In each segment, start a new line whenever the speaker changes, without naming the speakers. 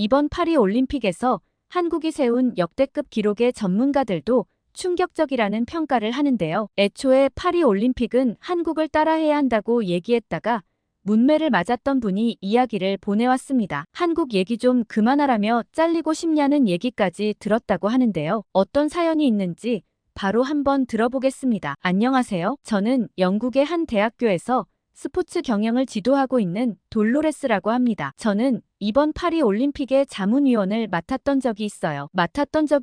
이번 파리올림픽에서 한국이 세운 역대급 기록의 전문가들도 충격적이라는 평가를 하는데요. 애초에 파리올림픽은 한국을 따라해야 한다고 얘기했다가 문매를 맞았던 분이 이야기를 보내왔습니다. 한국 얘기 좀 그만하라며 잘리고 싶냐는 얘기까지 들었다고 하는데요. 어떤 사연이 있는지 바로 한번 들어보겠습니다. 안녕하세요. 저는 영국의 한 대학교에서 스포츠 경영을 지도하고 있는 돌로레스라고 합니다. 저는 이번 파리올림픽의 자문위원을 맡았던 적이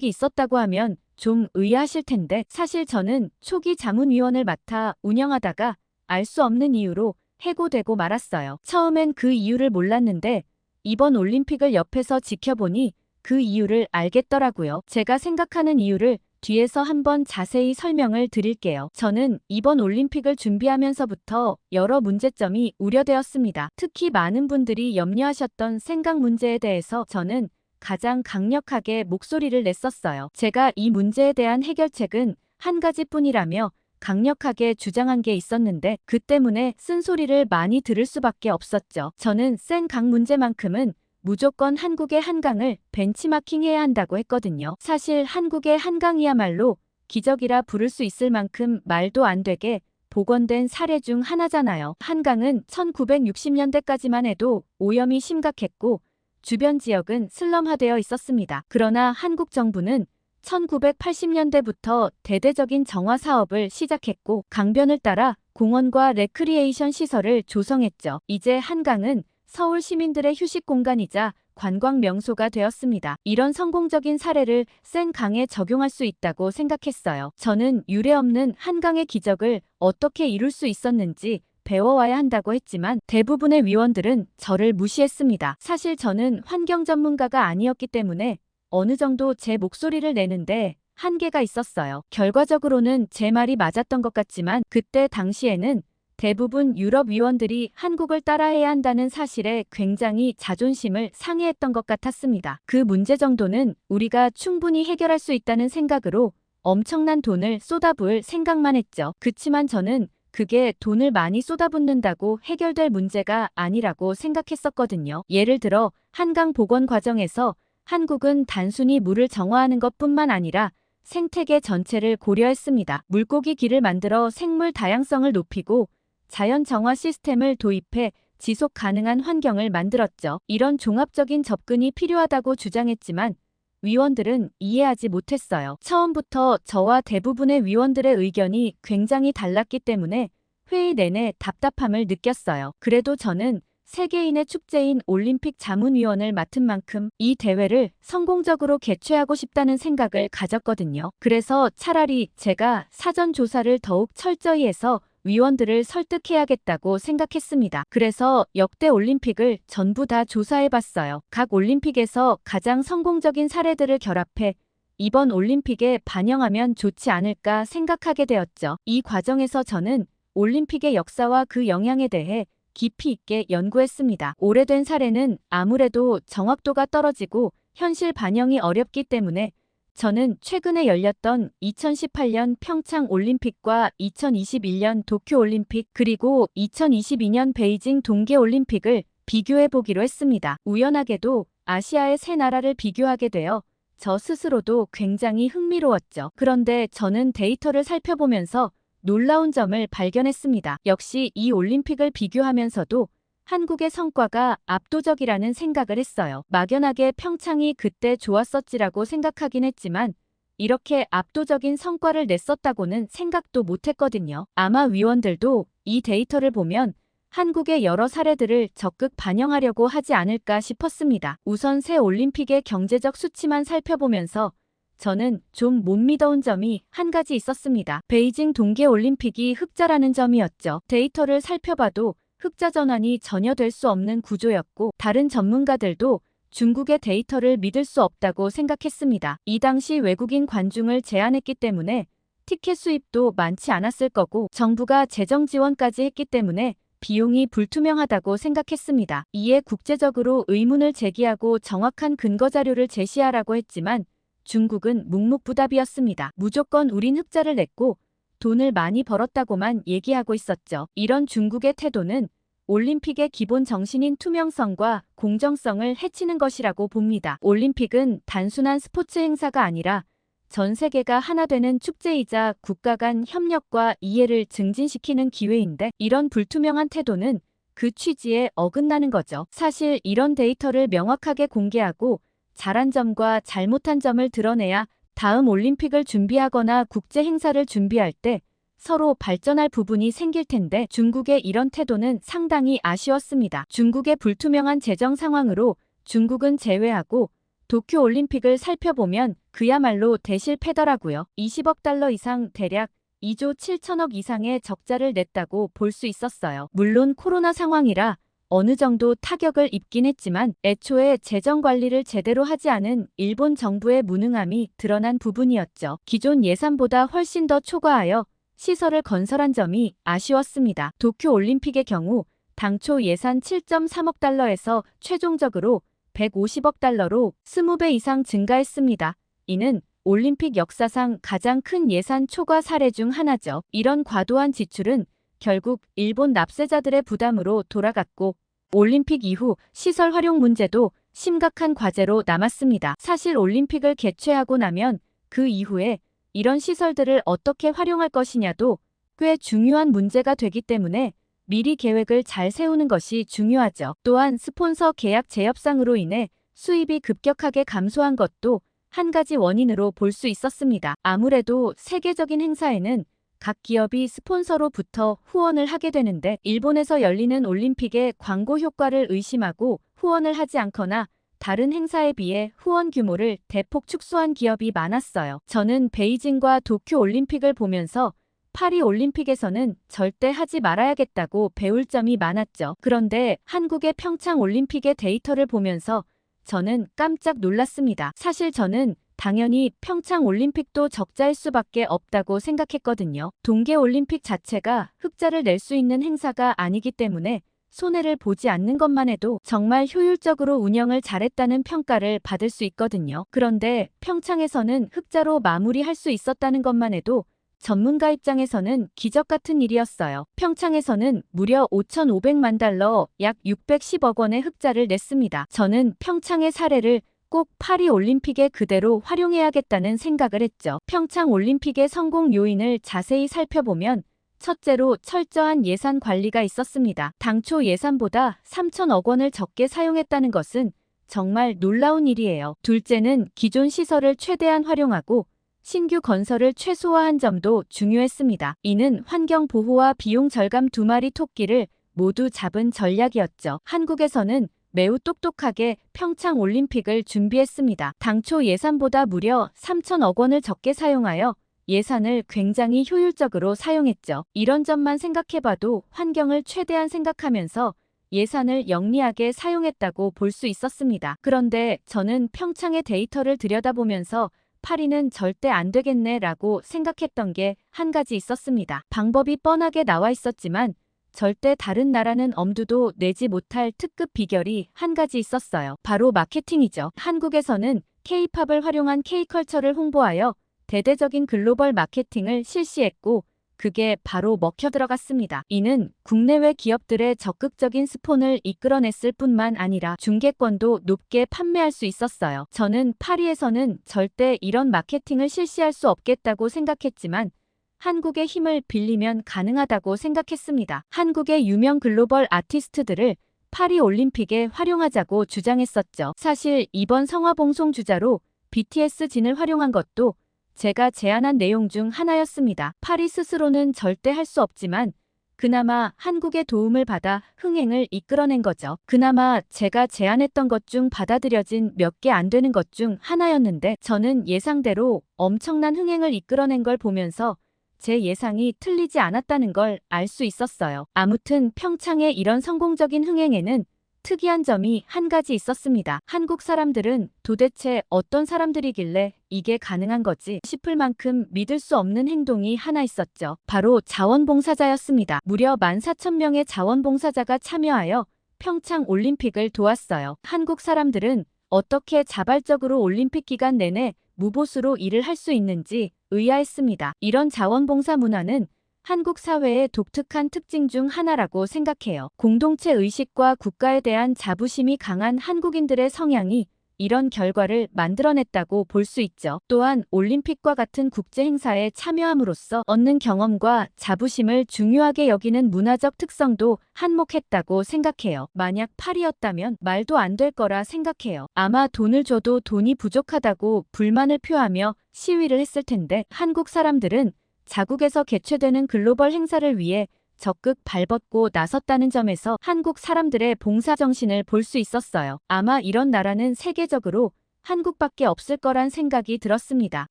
있었다고 하면 좀 의아하실 텐데 사실 저는 초기 자문위원을 맡아 운영하다가 알 수 없는 이유로 해고되고 말았어요. 처음엔 그 이유를 몰랐는데 이번 올림픽을 옆에서 지켜보니 그 이유를 알겠더라고요. 제가 생각하는 이유를 뒤에서 한번 자세히 설명을 드릴게요. 저는 이번 올림픽을 준비하면서부터 여러 문제점이 우려되었습니다. 특히 많은 분들이 염려하셨던 생각 문제에 대해서 저는 가장 강력하게 목소리를 냈었어요. 제가 이 문제에 대한 해결책은 한 가지뿐이라며 강력하게 주장한 게 있었는데 그 때문에 쓴소리를 많이 들을 수밖에 없었죠. 저는 생각 문제만큼은 무조건 한국의 한강을 벤치마킹해야 한다고 했거든요. 사실 한국의 한강이야말로 기적이라 부를 수 있을 만큼 말도 안 되게 복원된 사례 중 하나잖아요. 한강은 1960년대까지만 해도 오염이 심각했고 주변 지역은 슬럼화되어 있었습니다. 그러나 한국 정부는 1980년대부터 대대적인 정화 사업을 시작했고 강변을 따라 공원과 레크리에이션 시설을 조성했죠. 이제 한강은 서울 시민들의 휴식 공간이자 관광 명소가 되었습니다. 이런 성공적인 사례를 센강에 적용할 수 있다고 생각했어요. 저는 유례없는 한강의 기적을 어떻게 이룰 수 있었는지 배워와야 한다고 했지만 대부분의 위원들은 저를 무시했습니다. 사실 저는 환경 전문가가 아니었기 때문에 어느 정도 제 목소리를 내는데 한계가 있었어요. 결과적으로는 제 말이 맞았던 것 같지만 그때 당시에는 대부분 유럽 위원들이 한국을 따라해야 한다는 사실에 굉장히 자존심을 상해했던 것 같았습니다. 그 문제 정도는 우리가 충분히 해결할 수 있다는 생각으로 엄청난 돈을 쏟아부을 생각만 했죠. 그치만 저는 그게 돈을 많이 쏟아붓는다고 해결될 문제가 아니라고 생각했었거든요. 예를 들어 한강 복원 과정에서 한국은 단순히 물을 정화하는 것뿐만 아니라 생태계 전체를 고려했습니다. 물고기 길을 만들어 생물 다양성을 높이고 자연 정화 시스템을 도입해 지속 가능한 환경을 만들었죠. 이런 종합적인 접근이 필요하다고 주장했지만 위원들은 이해하지 못했어요. 처음부터 저와 대부분의 위원들의 의견이 굉장히 달랐기 때문에 회의 내내 답답함을 느꼈어요. 그래도 저는 세계인의 축제인 올림픽 자문위원을 맡은 만큼 이 대회를 성공적으로 개최하고 싶다는 생각을 가졌거든요. 그래서 차라리 제가 사전 조사를 더욱 철저히 해서 위원들을 설득해야겠다고 생각했습니다. 그래서 역대 올림픽을 전부 다 조사해봤어요. 각 올림픽에서 가장 성공적인 사례들을 결합해 이번 올림픽에 반영하면 좋지 않을까 생각하게 되었죠. 이 과정에서 저는 올림픽의 역사와 그 영향에 대해 깊이 있게 연구했습니다. 오래된 사례는 아무래도 정확도가 떨어지고 현실 반영이 어렵기 때문에 저는 최근에 열렸던 2018년 평창 올림픽과 2021년 도쿄 올림픽 그리고 2022년 베이징 동계 올림픽을 비교해 보기로 했습니다. 우연하게도 아시아의 세 나라를 비교하게 되어 저 스스로도 굉장히 흥미로웠죠. 그런데 저는 데이터를 살펴보면서 놀라운 점을 발견했습니다. 역시 이 올림픽을 비교하면서도 한국의 성과가 압도적이라는 생각을 했어요. 막연하게 평창이 그때 좋았었지라고 생각하긴 했지만 이렇게 압도적인 성과를 냈었다고는 생각도 못했거든요. 아마 위원들도 이 데이터를 보면 한국의 여러 사례들을 적극 반영하려고 하지 않을까 싶었습니다. 우선 새 올림픽의 경제적 수치만 살펴보면서 저는 좀 못 믿어온 점이 한 가지 있었습니다. 베이징 동계올림픽이 흑자라는 점이었죠. 데이터를 살펴봐도 흑자 전환이 전혀 될 수 없는 구조였고 다른 전문가들도 중국의 데이터를 믿을 수 없다고 생각했습니다. 이 당시 외국인 관중을 제한했기 때문에 티켓 수입도 많지 않았을 거고 정부가 재정 지원까지 했기 때문에 비용이 불투명하다고 생각했습니다. 이에 국제적으로 의문을 제기하고 정확한 근거 자료를 제시하라고 했지만 중국은 묵묵부답이었습니다. 무조건 우린 흑자를 냈고 돈을 많이 벌었다고만 얘기하고 있었죠. 이런 중국의 태도는 올림픽의 기본 정신인 투명성과 공정성을 해치는 것이라고 봅니다. 올림픽은 단순한 스포츠 행사가 아니라 전 세계가 하나 되는 축제이자 국가 간 협력과 이해를 증진시키는 기회인데, 이런 불투명한 태도는 그 취지에 어긋나는 거죠. 사실 이런 데이터를 명확하게 공개하고 잘한 점과 잘못한 점을 드러내야 다음 올림픽을 준비하거나 국제 행사를 준비할 때 서로 발전할 부분이 생길 텐데, 중국의 이런 태도는 상당히 아쉬웠습니다. 중국의 불투명한 재정 상황으로 중국은 제외하고 도쿄올림픽을 살펴보면 그야말로 대실패더라고요. 20억 달러 이상, 대략 2조 7천억 이상의 적자를 냈다고 볼 수 있었어요. 물론 코로나 상황이라 어느 정도 타격을 입긴 했지만 애초에 재정 관리를 제대로 하지 않은 일본 정부의 무능함이 드러난 부분이었죠. 기존 예산보다 훨씬 더 초과하여 시설을 건설한 점이 아쉬웠습니다. 도쿄올림픽의 경우 당초 예산 7.3억 달러에서 최종적으로 150억 달러로 20배 이상 증가했습니다. 이는 올림픽 역사상 가장 큰 예산 초과 사례 중 하나죠. 이런 과도한 지출은 결국 일본 납세자들의 부담으로 돌아갔고, 올림픽 이후 시설 활용 문제도 심각한 과제로 남았습니다. 사실 올림픽을 개최하고 나면 그 이후에 이런 시설들을 어떻게 활용할 것이냐도 꽤 중요한 문제가 되기 때문에 미리 계획을 잘 세우는 것이 중요하죠. 또한 스폰서 계약 재협상으로 인해 수입이 급격하게 감소한 것도 한 가지 원인으로 볼 수 있었습니다. 아무래도 세계적인 행사에는 각 기업이 스폰서로부터 후원을 하게 되는데, 일본에서 열리는 올림픽의 광고 효과를 의심하고 후원을 하지 않거나 다른 행사에 비해 후원 규모를 대폭 축소한 기업이 많았어요. 저는 베이징과 도쿄 올림픽을 보면서 파리 올림픽에서는 절대 하지 말아야겠다고 배울 점이 많았죠. 그런데 한국의 평창 올림픽의 데이터를 보면서 저는 깜짝 놀랐습니다. 사실 저는 당연히 평창 올림픽도 적자일 수밖에 없다고 생각했거든요. 동계 올림픽 자체가 흑자를 낼 수 있는 행사가 아니기 때문에 손해를 보지 않는 것만 해도 정말 효율적으로 운영을 잘했다는 평가를 받을 수 있거든요. 그런데 평창에서는 흑자로 마무리할 수 있었다는 것만 해도 전문가 입장에서는 기적 같은 일이었어요. 평창에서는 무려 5,500만 달러, 약 610억 원의 흑자를 냈습니다. 저는 평창의 사례를 꼭 파리 올림픽에 그대로 활용해야겠다는 생각을 했죠. 평창 올림픽의 성공 요인을 자세히 살펴보면 첫째로 철저한 예산 관리가 있었습니다. 당초 예산보다 3천억 원을 적게 사용했다는 것은 정말 놀라운 일이에요. 둘째는 기존 시설을 최대한 활용하고 신규 건설을 최소화한 점도 중요했습니다. 이는 환경 보호와 비용 절감 두 마리 토끼를 모두 잡은 전략이었죠. 한국에서는 매우 똑똑하게 평창 올림픽을 준비했습니다. 당초 예산보다 무려 3천억 원을 적게 사용하여 예산을 굉장히 효율적으로 사용했죠. 이런 점만 생각해봐도 환경을 최대한 생각하면서 예산을 영리하게 사용했다고 볼 수 있었습니다. 그런데 저는 평창의 데이터를 들여다보면서 파리는 절대 안 되겠네 라고 생각했던 게 한 가지 있었습니다. 방법이 뻔하게 나와 있었지만 절대 다른 나라는 엄두도 내지 못할 특급 비결이 한 가지 있었어요. 바로 마케팅이죠. 한국에서는 K-팝을 활용한 K-컬처를 홍보하여 대대적인 글로벌 마케팅을 실시했고, 그게 바로 먹혀 들어갔습니다. 이는 국내외 기업들의 적극적인 스폰을 이끌어냈을 뿐만 아니라 중개권도 높게 판매할 수 있었어요. 저는 파리에서는 절대 이런 마케팅을 실시할 수 없겠다고 생각했지만 한국의 힘을 빌리면 가능하다고 생각했습니다. 한국의 유명 글로벌 아티스트들을 파리 올림픽에 활용하자고 주장했었죠. 사실 이번 성화봉송 주자로 BTS 진을 활용한 것도 제가 제안한 내용 중 하나였습니다. 파리 스스로는 절대 할 수 없지만 그나마 한국의 도움을 받아 흥행을 이끌어낸 거죠. 그나마 제가 제안했던 것 중 받아들여진 몇 개 안 되는 것 중 하나였는데, 저는 예상대로 엄청난 흥행을 이끌어낸 걸 보면서 제 예상이 틀리지 않았다는 걸 알 수 있었어요. 아무튼 평창의 이런 성공적인 흥행에는 특이한 점이 한 가지 있었습니다. 한국 사람들은 도대체 어떤 사람들이길래 이게 가능한 거지 싶을 만큼 믿을 수 없는 행동이 하나 있었죠. 바로 자원봉사자였습니다. 무려 14,000명의 자원봉사자가 참여하여 평창 올림픽을 도왔어요. 한국 사람들은 어떻게 자발적으로 올림픽 기간 내내 무보수로 일을 할 수 있는지 의아했습니다. 이런 자원봉사 문화는 한국 사회의 독특한 특징 중 하나라고 생각해요. 공동체 의식과 국가에 대한 자부심이 강한 한국인들의 성향이 이런 결과를 만들어냈다고 볼 수 있죠. 또한 올림픽과 같은 국제 행사에 참여함으로써 얻는 경험과 자부심을 중요하게 여기는 문화적 특성도 한몫했다고 생각해요. 만약 파리였다면 말도 안 될 거라 생각해요. 아마 돈을 줘도 돈이 부족하다고 불만을 표하며 시위를 했을 텐데 한국 사람들은 자국에서 개최되는 글로벌 행사를 위해 적극 발벗고 나섰다는 점에서 한국 사람들의 봉사정신을 볼 수 있었어요. 아마 이런 나라는 세계적으로 한국밖에 없을 거란 생각이 들었습니다.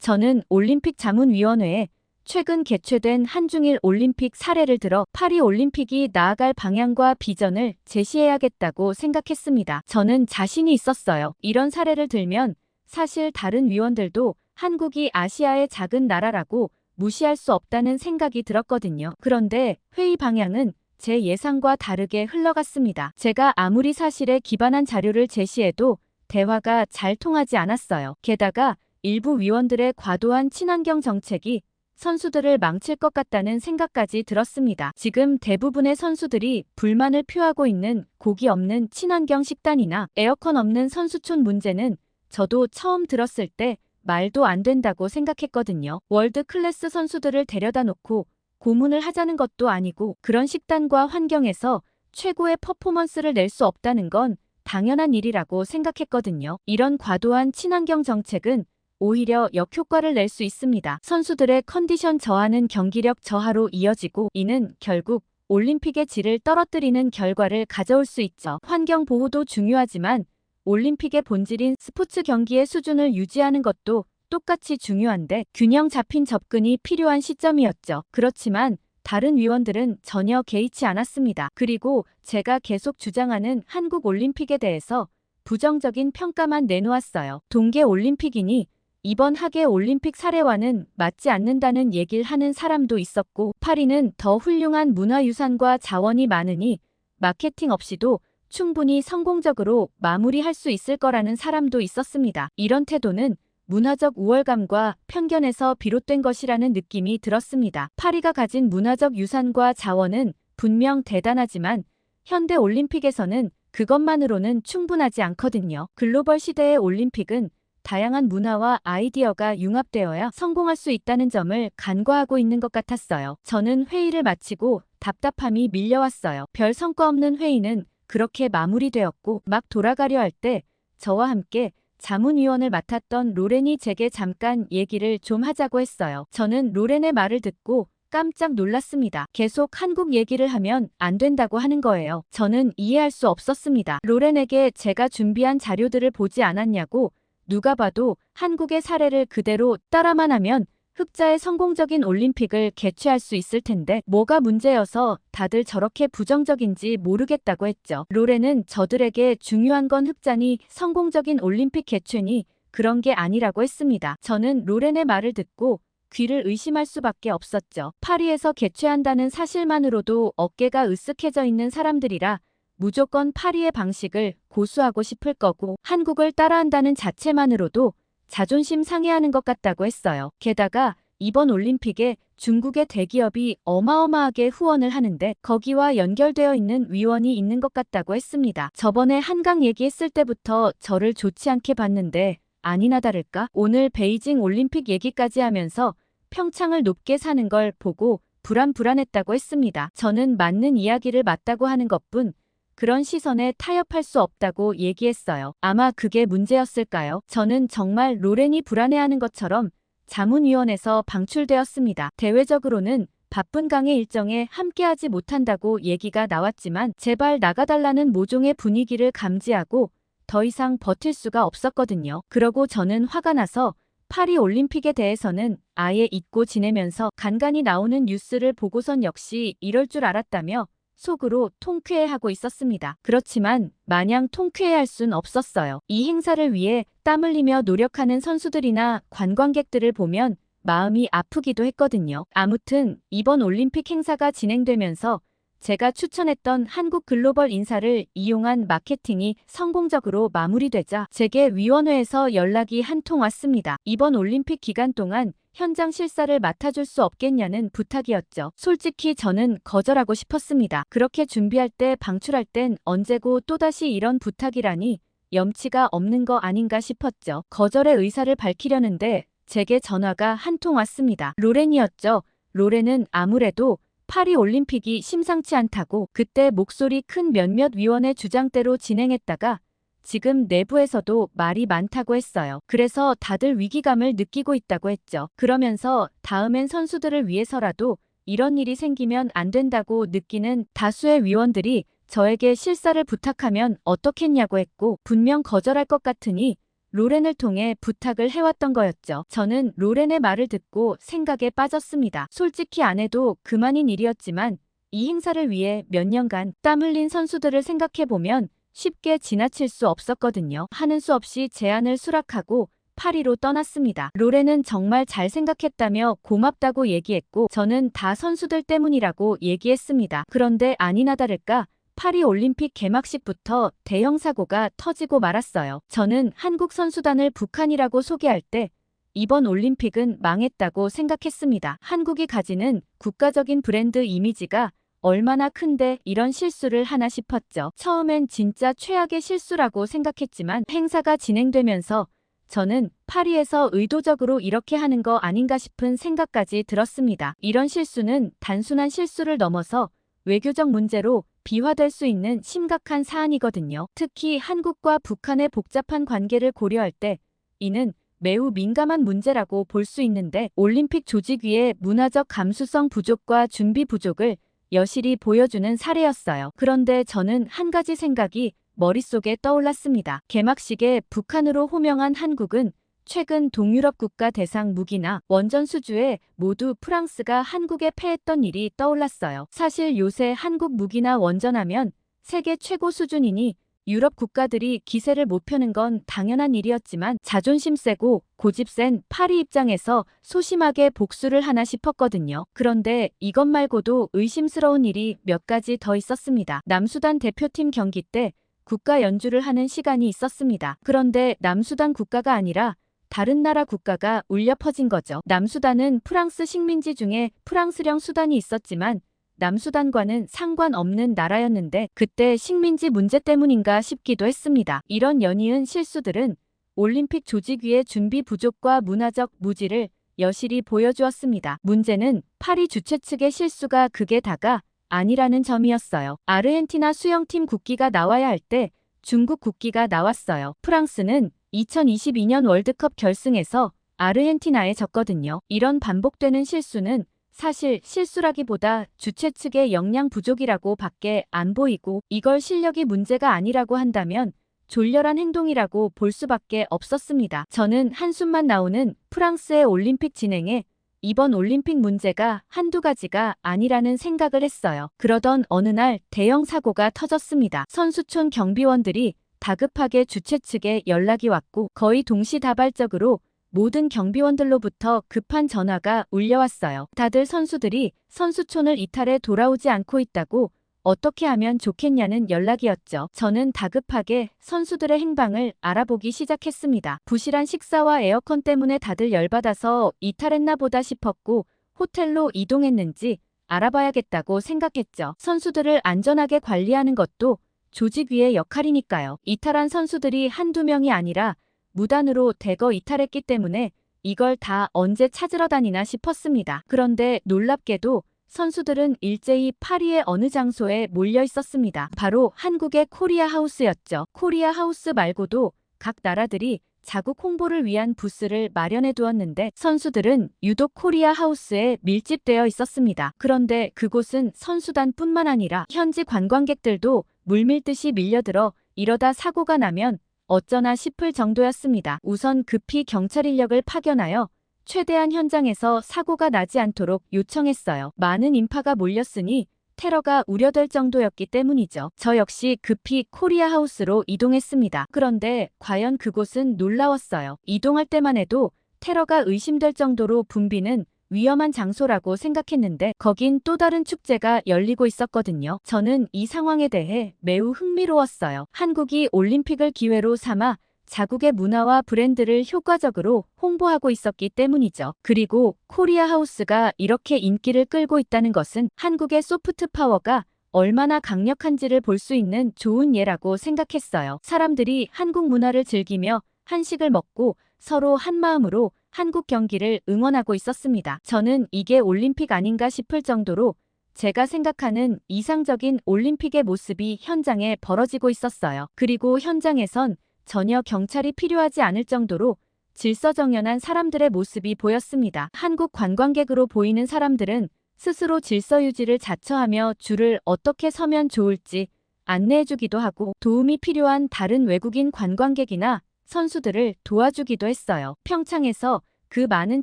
저는 올림픽 자문위원회에 최근 개최된 한중일 올림픽 사례를 들어 파리 올림픽이 나아갈 방향과 비전을 제시해야겠다고 생각했습니다. 저는 자신이 있었어요. 이런 사례를 들면 사실 다른 위원들도 한국이 아시아의 작은 나라라고 무시할 수 없다는 생각이 들었거든요. 그런데 회의 방향은 제 예상과 다르게 흘러갔습니다. 제가 아무리 사실에 기반한 자료를 제시해도 대화가 잘 통하지 않았어요. 게다가 일부 위원들의 과도한 친환경 정책이 선수들을 망칠 것 같다는 생각까지 들었습니다. 지금 대부분의 선수들이 불만을 표하고 있는 고기 없는 친환경 식단이나 에어컨 없는 선수촌 문제는 저도 처음 들었을 때 말도 안 된다고 생각했거든요. 월드 클래스 선수들을 데려다 놓고 고문을 하자는 것도 아니고 그런 식단과 환경에서 최고의 퍼포먼스를 낼 수 없다는 건 당연한 일이라고 생각했거든요. 이런 과도한 친환경 정책은 오히려 역효과를 낼 수 있습니다. 선수들의 컨디션 저하는 경기력 저하로 이어지고 이는 결국 올림픽의 질을 떨어뜨리는 결과를 가져올 수 있죠. 환경 보호도 중요하지만 올림픽의 본질인 스포츠 경기의 수준을 유지하는 것도 똑같이 중요한데 균형 잡힌 접근이 필요한 시점이었죠. 그렇지만 다른 위원들은 전혀 개의치 않았습니다. 그리고 제가 계속 주장하는 한국 올림픽에 대해서 부정적인 평가만 내놓았어요. 동계 올림픽이니 이번 하계 올림픽 사례와는 맞지 않는다는 얘기를 하는 사람도 있었고 파리는 더 훌륭한 문화유산과 자원이 많으니 마케팅 없이도 충분히 성공적으로 마무리할 수 있을 거라는 사람도 있었습니다. 이런 태도는 문화적 우월감과 편견에서 비롯된 것이라는 느낌이 들었습니다. 파리가 가진 문화적 유산과 자원은 분명 대단하지만 현대 올림픽에서는 그것만으로는 충분하지 않거든요. 글로벌 시대의 올림픽은 다양한 문화와 아이디어가 융합되어야 성공할 수 있다는 점을 간과하고 있는 것 같았어요. 저는 회의를 마치고 답답함이 밀려왔어요. 별 성과 없는 회의는 그렇게 마무리되었고 막 돌아가려 할 때 저와 함께 자문위원을 맡았던 로렌이 제게 잠깐 얘기를 좀 하자고 했어요. 저는 로렌의 말을 듣고 깜짝 놀랐습니다. 계속 한국 얘기를 하면 안 된다고 하는 거예요. 저는 이해할 수 없었습니다. 로렌에게 제가 준비한 자료들을 보지 않았냐고 누가 봐도 한국의 사례를 그대로 따라만 하면 흑자의 성공적인 올림픽을 개최할 수 있을 텐데 뭐가 문제여서 다들 저렇게 부정적인지 모르겠다고 했죠. 로렌은 저들에게 중요한 건 흑자니 성공적인 올림픽 개최니 그런 게 아니라고 했습니다. 저는 로렌의 말을 듣고 귀를 의심할 수밖에 없었죠. 파리에서 개최한다는 사실만으로도 어깨가 으쓱해져 있는 사람들이라 무조건 파리의 방식을 고수하고 싶을 거고 한국을 따라한다는 자체만으로도 자존심 상해하는 것 같다고 했어요. 게다가 이번 올림픽에 중국의 대기업이 어마어마하게 후원을 하는데 거기와 연결되어 있는 위원이 있는 것 같다고 했습니다. 저번에 한강 얘기했을 때부터 저를 좋지 않게 봤는데 아니나 다를까 오늘 베이징 올림픽 얘기까지 하면서 평창을 높게 사는 걸 보고 불안했다고 했습니다. 저는 맞는 이야기를 맞다고 하는 것뿐 그런 시선에 타협할 수 없다고 얘기했어요. 아마 그게 문제였을까요? 저는 정말 로렌이 불안해하는 것처럼 자문위원회에서 방출되었습니다. 대외적으로는 바쁜 강의 일정에 함께하지 못한다고 얘기가 나왔지만 제발 나가달라는 모종의 분위기를 감지하고 더 이상 버틸 수가 없었거든요. 그러고 저는 화가 나서 파리 올림픽에 대해서는 아예 잊고 지내면서 간간히 나오는 뉴스를 보고선 역시 이럴 줄 알았다며 속으로 통쾌해하고 있었습니다. 그렇지만 마냥 통쾌해할 순 없었어요. 이 행사를 위해 땀 흘리며 노력하는 선수들이나 관광객들을 보면 마음이 아프기도 했거든요. 아무튼 이번 올림픽 행사가 진행되면서 제가 추천했던 한국 글로벌 인사를 이용한 마케팅이 성공적으로 마무리되자 제게 위원회에서 연락이 한 통 왔습니다. 이번 올림픽 기간 동안 현장 실사를 맡아줄 수 없겠냐는 부탁이었죠. 솔직히 저는 거절하고 싶었습니다. 그렇게 준비할 때 방출할 땐 언제고 또다시 이런 부탁이라니 염치가 없는 거 아닌가 싶었죠. 거절의 의사를 밝히려는데 제게 전화가 한 통 왔습니다. 로렌이었죠. 로렌은 아무래도 파리 올림픽이 심상치 않다고 그때 목소리 큰 몇몇 위원의 주장대로 진행했다가 지금 내부에서도 말이 많다고 했어요. 그래서 다들 위기감을 느끼고 있다고 했죠. 그러면서 다음엔 선수들을 위해서라도 이런 일이 생기면 안 된다고 느끼는 다수의 위원들이 저에게 실사를 부탁하면 어떻겠냐고 했고 분명 거절할 것 같으니 로렌을 통해 부탁을 해왔던 거였죠. 저는 로렌의 말을 듣고 생각에 빠졌습니다. 솔직히 안 해도 그만인 일이었지만 이 행사를 위해 몇 년간 땀 흘린 선수들을 생각해보면 쉽게 지나칠 수 없었거든요. 하는 수 없이 제안을 수락하고 파리로 떠났습니다. 로렌은 정말 잘 생각했다며 고맙다고 얘기했고 저는 다 선수들 때문이라고 얘기했습니다. 그런데 아니나 다를까 파리 올림픽 개막식부터 대형 사고가 터지고 말았어요. 저는 한국 선수단을 북한이라고 소개할 때 이번 올림픽은 망했다고 생각했습니다. 한국이 가지는 국가적인 브랜드 이미지가 얼마나 큰데 이런 실수를 하나 싶었죠. 처음엔 진짜 최악의 실수라고 생각했지만 행사가 진행되면서 저는 파리에서 의도적으로 이렇게 하는 거 아닌가 싶은 생각까지 들었습니다. 이런 실수는 단순한 실수를 넘어서 외교적 문제로 비화될 수 있는 심각한 사안이거든요. 특히 한국과 북한의 복잡한 관계를 고려할 때 이는 매우 민감한 문제라고 볼 수 있는데 올림픽 조직위의 문화적 감수성 부족과 준비 부족을 여실히 보여주는 사례였어요. 그런데 저는 한 가지 생각이 머릿속에 떠올랐습니다. 개막식에 북한으로 호명한 한국은 최근 동유럽 국가 대상 무기나 원전 수주에 모두 프랑스가 한국에 패했던 일이 떠올랐어요. 사실 요새 한국 무기나 원전하면 세계 최고 수준이니 유럽 국가들이 기세를 못 펴는 건 당연한 일이었지만 자존심 세고 고집 센 파리 입장에서 소심하게 복수를 하나 싶었거든요. 그런데 이것 말고도 의심스러운 일이 몇 가지 더 있었습니다. 남수단 대표팀 경기 때 국가 연주를 하는 시간이 있었습니다. 그런데 남수단 국가가 아니라 다른 나라 국가가 울려 퍼진 거죠. 남수단은 프랑스 식민지 중에 프랑스령 수단이 있었지만 남수단과는 상관없는 나라였는데 그때 식민지 문제 때문인가 싶기도 했습니다. 이런 연이은 실수들은 올림픽 조직위의 준비 부족과 문화적 무지를 여실히 보여주었습니다. 문제는 파리 주최 측의 실수가 그게 다가 아니라는 점이었어요. 아르헨티나 수영팀 국기가 나와야 할 때 중국 국기가 나왔어요. 프랑스는 2022년 월드컵 결승에서 아르헨티나에 졌거든요. 이런 반복되는 실수는 사실 실수라기보다 주최 측의 역량 부족이라고 밖에 안 보이고 이걸 실력이 문제가 아니라고 한다면 졸렬한 행동이라고 볼 수밖에 없었습니다. 저는 한숨만 나오는 프랑스의 올림픽 진행에 이번 올림픽 문제가 한두 가지가 아니라는 생각을 했어요. 그러던 어느 날 대형 사고가 터졌습니다. 선수촌 경비원들이 다급하게 주최 측에 연락이 왔고 거의 동시다발적으로 모든 경비원들로부터 급한 전화가 울려왔어요. 다들 선수들이 선수촌을 이탈해 돌아오지 않고 있다고 어떻게 하면 좋겠냐는 연락이었죠. 저는 다급하게 선수들의 행방을 알아보기 시작했습니다. 부실한 식사와 에어컨 때문에 다들 열받아서 이탈했나 보다 싶었고 호텔로 이동했는지 알아봐야겠다고 생각했죠. 선수들을 안전하게 관리하는 것도 조직위의 역할이니까요. 이탈한 선수들이 한두 명이 아니라 무단으로 대거 이탈했기 때문에 이걸 다 언제 찾으러 다니나 싶었습니다. 그런데 놀랍게도 선수들은 일제히 파리의 어느 장소에 몰려 있었습니다. 바로 한국의 코리아 하우스였죠. 코리아 하우스 말고도 각 나라들이 자국 홍보를 위한 부스를 마련해 두었는데 선수들은 유독 코리아 하우스에 밀집되어 있었습니다. 그런데 그곳은 선수단뿐만 아니라 현지 관광객들도 물밀듯이 밀려들어 이러다 사고가 나면 어쩌나 싶을 정도였습니다. 우선 급히 경찰 인력을 파견하여 최대한 현장에서 사고가 나지 않도록 요청했어요. 많은 인파가 몰렸으니 테러가 우려될 정도였기 때문이죠. 저 역시 급히 코리아 하우스로 이동했습니다. 그런데 과연 그곳은 놀라웠어요. 이동할 때만 해도 테러가 의심될 정도로 붐비는 위험한 장소라고 생각했는데 거긴 또 다른 축제가 열리고 있었거든요. 저는 이 상황에 대해 매우 흥미로웠어요. 한국이 올림픽을 기회로 삼아 자국의 문화와 브랜드를 효과적으로 홍보하고 있었기 때문이죠. 그리고 코리아 하우스가 이렇게 인기를 끌고 있다는 것은 한국의 소프트 파워가 얼마나 강력한지를 볼 수 있는 좋은 예라고 생각했어요. 사람들이 한국 문화를 즐기며 한식을 먹고 서로 한마음으로 한국 경기를 응원하고 있었습니다. 저는 이게 올림픽 아닌가 싶을 정도로 제가 생각하는 이상적인 올림픽의 모습이 현장에 벌어지고 있었어요. 그리고 현장에선 전혀 경찰이 필요하지 않을 정도로 질서정연한 사람들의 모습이 보였습니다. 한국 관광객으로 보이는 사람들은 스스로 질서 유지를 자처하며 줄을 어떻게 서면 좋을지 안내해주기도 하고 도움이 필요한 다른 외국인 관광객이나 선수들을 도와주기도 했어요. 평창에서 그 많은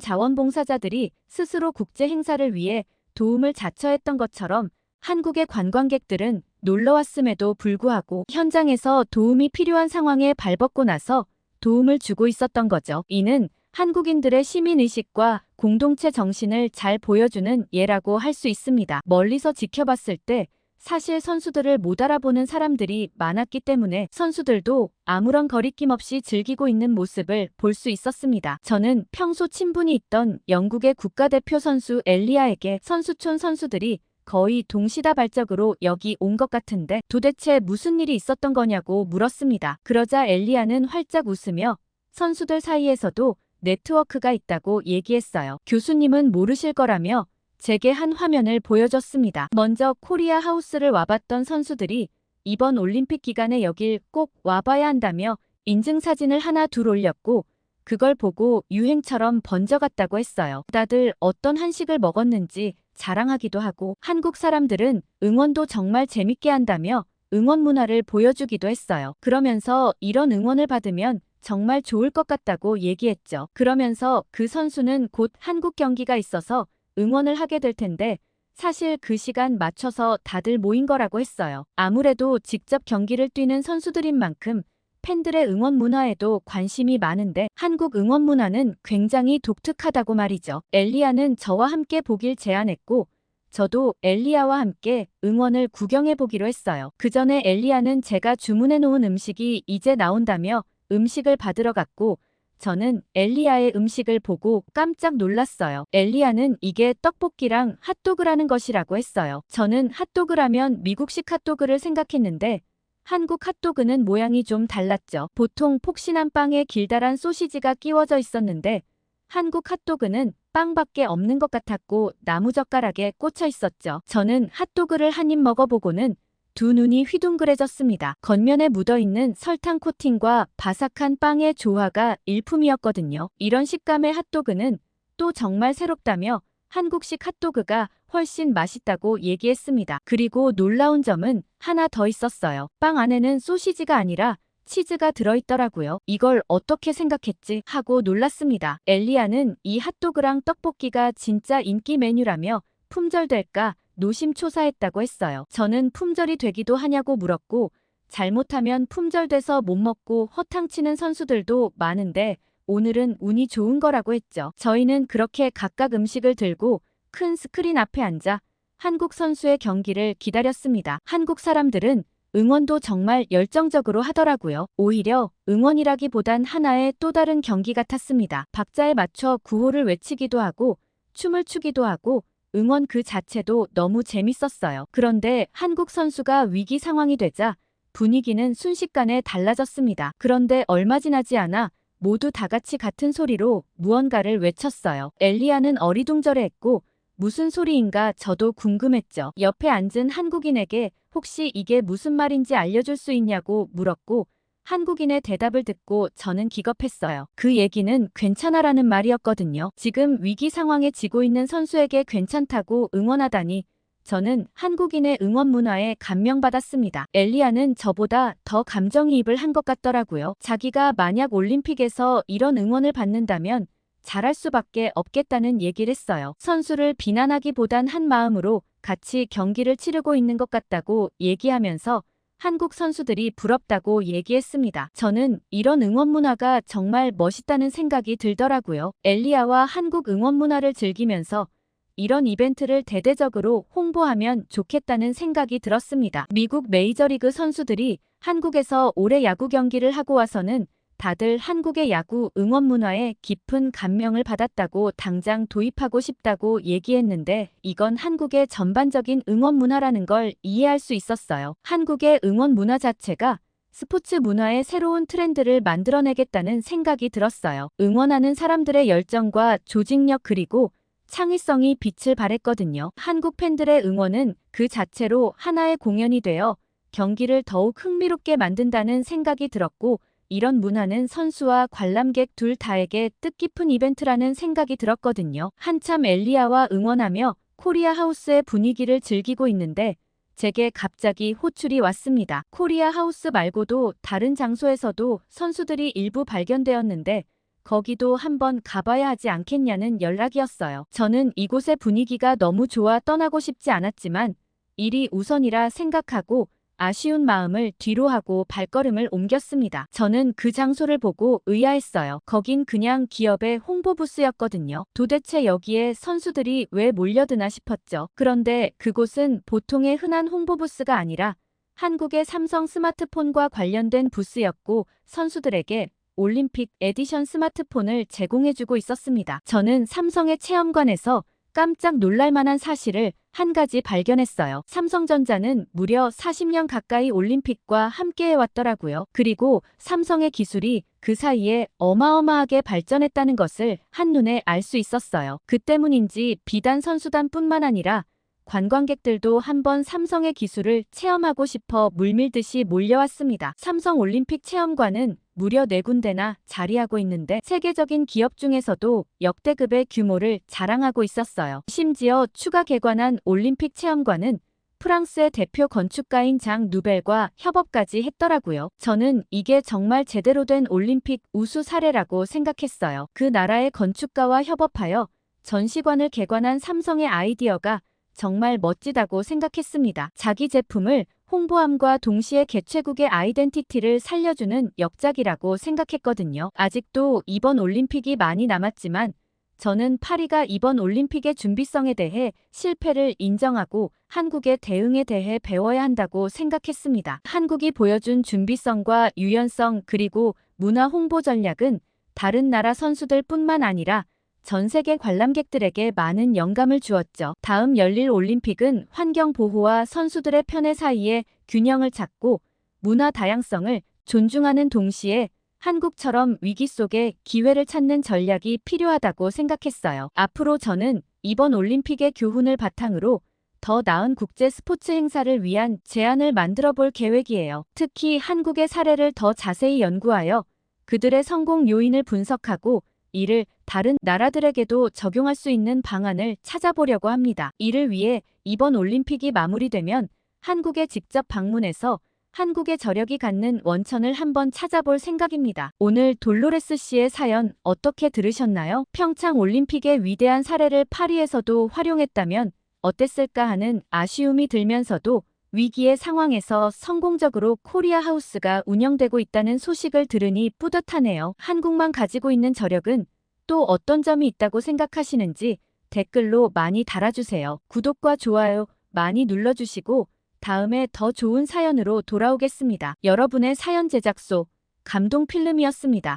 자원봉사자들이 스스로 국제 행사를 위해 도움을 자처했던 것처럼 한국의 관광객들은 놀러왔음에도 불구하고 현장에서 도움이 필요한 상황에 발벗고 나서 도움을 주고 있었던 거죠. 이는 한국인들의 시민의식과 공동체 정신을 잘 보여주는 예라고 할 수 있습니다. 멀리서 지켜봤을 때 사실 선수들을 못 알아보는 사람들이 많았기 때문에 선수들도 아무런 거리낌 없이 즐기고 있는 모습을 볼 수 있었습니다. 저는 평소 친분이 있던 영국의 국가대표 선수 엘리아에게 선수촌 선수들이 거의 동시다발적으로 여기 온 것 같은데 도대체 무슨 일이 있었던 거냐고 물었습니다. 그러자 엘리아는 활짝 웃으며 선수들 사이에서도 네트워크가 있다고 얘기했어요. 교수님은 모르실 거라며 제게 한 화면을 보여줬습니다. 먼저 코리아 하우스를 와봤던 선수들이 이번 올림픽 기간에 여길 꼭 와봐야 한다며 인증사진을 하나 둘 올렸고 그걸 보고 유행처럼 번져갔다고 했어요. 다들 어떤 한식을 먹었는지 자랑하기도 하고 한국 사람들은 응원도 정말 재밌게 한다며 응원 문화를 보여주기도 했어요. 그러면서 이런 응원을 받으면 정말 좋을 것 같다고 얘기했죠. 그러면서 그 선수는 곧 한국 경기가 있어서 응원을 하게 될 텐데 사실 그 시간 맞춰서 다들 모인 거라고 했어요. 아무래도 직접 경기를 뛰는 선수들인 만큼 팬들의 응원 문화에도 관심이 많은데 한국 응원 문화는 굉장히 독특하다고 말이죠. 엘리아는 저와 함께 보길 제안했고 저도 엘리아와 함께 응원을 구경해 보기로 했어요. 그 전에 엘리아는 제가 주문해 놓은 음식이 이제 나온다며 음식을 받으러 갔고 저는 엘리아의 음식을 보고 깜짝 놀랐어요. 엘리아는 이게 떡볶이랑 핫도그라는 것이라고 했어요. 저는 핫도그라면 미국식 핫도그를 생각했는데 한국 핫도그는 모양이 좀 달랐죠. 보통 폭신한 빵에 길다란 소시지가 끼워져 있었는데 한국 핫도그는 빵밖에 없는 것 같았고 나무젓가락에 꽂혀 있었죠. 저는 핫도그를 한 입 먹어보고는 두 눈이 휘둥그레졌습니다. 겉면에 묻어있는 설탕 코팅과 바삭한 빵의 조화가 일품이었거든요. 이런 식감의 핫도그는 또 정말 새롭다며 한국식 핫도그가 훨씬 맛있다고 얘기했습니다. 그리고 놀라운 점은 하나 더 있었어요. 빵 안에는 소시지가 아니라 치즈가 들어있더라고요. 이걸 어떻게 생각했지 하고 놀랐습니다. 엘리아는 이 핫도그랑 떡볶이가 진짜 인기 메뉴라며 품절될까 노심초사했다고 했어요. 저는 품절이 되기도 하냐고 물었고 잘못하면 품절돼서 못 먹고 허탕치는 선수들도 많은데 오늘은 운이 좋은 거라고 했죠. 저희는 그렇게 각각 음식을 들고 큰 스크린 앞에 앉아 한국 선수의 경기를 기다렸습니다. 한국 사람들은 응원도 정말 열정적으로 하더라고요. 오히려 응원이라기보단 하나의 또 다른 경기 같았습니다. 박자에 맞춰 구호를 외치기도 하고 춤을 추기도 하고 응원 그 자체도 너무 재밌었어요. 그런데 한국 선수가 위기 상황이 되자 분위기는 순식간에 달라졌습니다. 그런데 얼마 지나지 않아 모두 다 같이 같은 소리로 무언가를 외쳤어요. 엘리아는 어리둥절해했고 무슨 소리인가 저도 궁금했죠. 옆에 앉은 한국인에게 혹시 이게 무슨 말인지 알려줄 수 있냐고 물었고 한국인의 대답을 듣고 저는 기겁했어요. 그 얘기는 괜찮아라는 말이었거든요. 지금 위기 상황에 지고 있는 선수에게 괜찮다고 응원하다니 저는 한국인의 응원 문화에 감명받았습니다. 엘리아는 저보다 더 감정이입을 한 것 같더라고요. 자기가 만약 올림픽에서 이런 응원을 받는다면 잘할 수밖에 없겠다는 얘기를 했어요. 선수를 비난하기보단 한 마음으로 같이 경기를 치르고 있는 것 같다고 얘기하면서 한국 선수들이 부럽다고 얘기했습니다. 저는 이런 응원 문화가 정말 멋있다는 생각이 들더라고요. 엘리아와 한국 응원 문화를 즐기면서 이런 이벤트를 대대적으로 홍보하면 좋겠다는 생각이 들었습니다. 미국 메이저리그 선수들이 한국에서 올해 야구 경기를 하고 와서는 다들 한국의 야구 응원 문화에 깊은 감명을 받았다고 당장 도입하고 싶다고 얘기했는데 이건 한국의 전반적인 응원 문화라는 걸 이해할 수 있었어요. 한국의 응원 문화 자체가 스포츠 문화의 새로운 트렌드를 만들어내겠다는 생각이 들었어요. 응원하는 사람들의 열정과 조직력 그리고 창의성이 빛을 발했거든요. 한국 팬들의 응원은 그 자체로 하나의 공연이 되어 경기를 더욱 흥미롭게 만든다는 생각이 들었고 이런 문화는 선수와 관람객 둘 다에게 뜻깊은 이벤트라는 생각이 들었거든요. 한참 엘리아와 응원하며 코리아 하우스의 분위기를 즐기고 있는데 제게 갑자기 호출이 왔습니다. 코리아 하우스 말고도 다른 장소에서도 선수들이 일부 발견되었는데 거기도 한번 가봐야 하지 않겠냐는 연락이었어요. 저는 이곳의 분위기가 너무 좋아 떠나고 싶지 않았지만 일이 우선이라 생각하고 아쉬운 마음을 뒤로 하고 발걸음을 옮겼습니다. 저는 그 장소를 보고 의아했어요. 거긴 그냥 기업의 홍보 부스였거든요. 도대체 여기에 선수들이 왜 몰려드나 싶었죠. 그런데 그곳은 보통의 흔한 홍보 부스가 아니라 한국의 삼성 스마트폰과 관련된 부스였고 선수들에게 올림픽 에디션 스마트폰을 제공해주고 있었습니다. 저는 삼성의 체험관에서 깜짝 놀랄만한 사실을 한 가지 발견했어요. 삼성전자는 무려 40년 가까이 올림픽과 함께해왔더라고요. 그리고 삼성의 기술이 그 사이에 어마어마하게 발전했다는 것을 한눈에 알 수 있었어요. 그 때문인지 비단 선수단뿐만 아니라 관광객들도 한번 삼성의 기술을 체험하고 싶어 물밀듯이 몰려왔습니다. 삼성 올림픽 체험관은 무려 4군데나 자리하고 있는데 세계적인 기업 중에서도 역대급의 규모를 자랑하고 있었어요. 심지어 추가 개관한 올림픽 체험관은 프랑스의 대표 건축가인 장 누벨과 협업까지 했더라고요. 저는 이게 정말 제대로 된 올림픽 우수 사례라고 생각했어요. 그 나라의 건축가와 협업하여 전시관을 개관한 삼성의 아이디어가 정말 멋지다고 생각했습니다. 자기 제품을 홍보함과 동시에 개최국의 아이덴티티를 살려주는 역작이라고 생각했거든요. 아직도 이번 올림픽이 많이 남았지만 저는 파리가 이번 올림픽의 준비성에 대해 실패를 인정하고 한국의 대응에 대해 배워야 한다고 생각했습니다. 한국이 보여준 준비성과 유연성 그리고 문화 홍보 전략은 다른 나라 선수들뿐만 아니라 전 세계 관람객들에게 많은 영감을 주었죠. 다음 열릴 올림픽은 환경 보호와 선수들의 편의 사이에 균형을 찾고 문화 다양성을 존중하는 동시에 한국처럼 위기 속에 기회를 찾는 전략이 필요하다고 생각했어요. 앞으로 저는 이번 올림픽의 교훈을 바탕으로 더 나은 국제 스포츠 행사를 위한 제안을 만들어 볼 계획이에요. 특히 한국의 사례를 더 자세히 연구하여 그들의 성공 요인을 분석하고 이를 다른 나라들에게도 적용할 수 있는 방안을 찾아보려고 합니다. 이를 위해 이번 올림픽이 마무리되면 한국에 직접 방문해서 한국의 저력이 갖는 원천을 한번 찾아볼 생각입니다. 오늘 돌로레스 씨의 사연 어떻게 들으셨나요? 평창 올림픽의 위대한 사례를 파리에서도 활용했다면 어땠을까 하는 아쉬움이 들면서도 위기의 상황에서 성공적으로 코리아 하우스가 운영되고 있다는 소식을 들으니 뿌듯하네요. 한국만 가지고 있는 저력은 또 어떤 점이 있다고 생각하시는지 댓글로 많이 달아주세요. 구독과 좋아요 많이 눌러주시고 다음에 더 좋은 사연으로 돌아오겠습니다. 여러분의 사연 제작소 감동필름이었습니다.